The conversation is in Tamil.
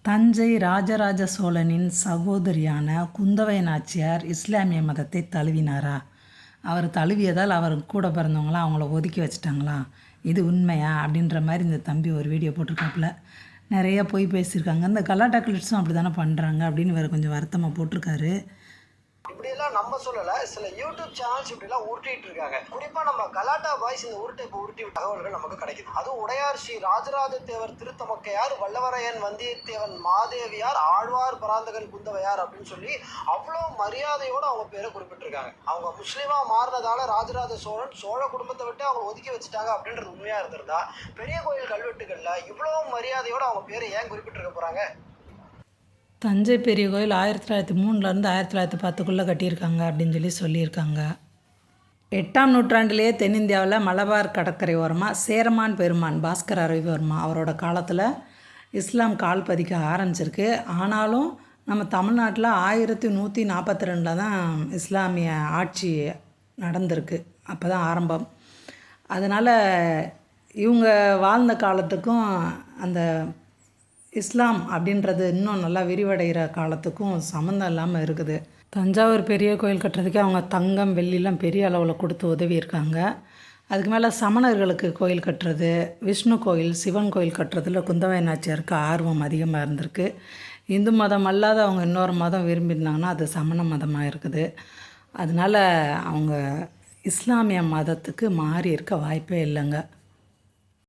தஞ்சை ராஜராஜ சோழனின் சகோதரியான குந்தவை நாச்சியார் இஸ்லாமிய மதத்தை தழுவினாரா? அவர் தழுவியதால் அவர் கூட பிறந்தவங்களாம் அவங்கள ஒதுக்கி வச்சுட்டாங்களா? இது உண்மையா அப்படின்ற மாதிரி இந்த தம்பி ஒரு வீடியோ போட்டிருக்காப்புல. நிறையா பொய் பேசியிருக்காங்க. இந்த கலாட்டா கிளிட்ஸும் அப்படி தானே பண்ணுறாங்க அப்படின்னு வேறு கொஞ்சம் வருத்தமாக போட்டிருக்காரு. இப்படியெல்லாம் நம்ம சொல்லலை, சில யூடியூப் சேனல்ஸ் இப்படிலாம் உருட்டிட்டு இருக்காங்க. குறிப்பாக நம்ம கலாட்டா பாய்ஸ் இந்த உருட்டை இப்போ உருட்டி தகவல்கள் நமக்கு கிடைக்குது. அதுவும் உடையார் ஸ்ரீ ராஜராஜ தேவர் திருத்தமக்கையார் வல்லவரையன் வந்தியத்தேவன் மாதேவியார் ஆழ்வார் பராந்தகன் குந்தவையார் அப்படின்னு சொல்லி அவ்வளோ மரியாதையோடு அவங்க பேரை குறிப்பிட்டிருக்காங்க. அவங்க முஸ்லீமா மாறினதால ராஜராஜ சோழன் சோழ குடும்பத்தை விட்டு அவங்க ஒதுக்கி வச்சுட்டாங்க அப்படின்றது உண்மையாக இருந்திருந்தா பெரிய கோயில் கல்வெட்டுகளில் இவ்வளோ மரியாதையோடு அவங்க பேரை ஏன் குறிப்பிட்டிருக்க போகிறாங்க? தஞ்சை பெரிய கோயில் 1903 1910 கட்டியிருக்காங்க அப்படின்னு சொல்லியிருக்காங்க. 8ஆம் நூற்றாண்டிலேயே தென்னிந்தியாவில் மலபார் கடற்கரை ஓரமாக சேரமான் பெருமான் பாஸ்கர ரவிவர்மா அவரோட காலத்தில் இஸ்லாம் கால் பதிக்க ஆரம்பிச்சிருக்கு. ஆனாலும் நம்ம தமிழ்நாட்டில் 1142 தான் இஸ்லாமிய ஆட்சி நடந்திருக்கு. அப்போ தான் ஆரம்பம். அதனால் இவங்க வாழ்ந்த காலத்துக்கும் அந்த இஸ்லாம் அப்படின்றது இன்னும் நல்லா விரிவடைகிற காலத்துக்கும் சம்மந்தம் இல்லாமல் இருக்குது. தஞ்சாவூர் பெரிய கோயில் கட்டுறதுக்கே அவங்க தங்கம் வெள்ளிலாம் பெரிய அளவில் கொடுத்து உதவியிருக்காங்க. அதுக்கு மேலே சமணர்களுக்கு கோயில் கட்டுறது, விஷ்ணு கோயில் சிவன் கோயில் கட்டுறதுல குந்தவை நாச்சியாருக்கு ஆர்வம் அதிகமாக இருந்திருக்கு. இந்து மதம் அல்லாத அவங்க இன்னொரு மதம் விரும்பியிருந்தாங்கன்னா அது சமண மதமாக இருக்குது. அதனால் அவங்க இஸ்லாமிய மதத்துக்கு மாறி இருக்க வாய்ப்பே இல்லைங்க.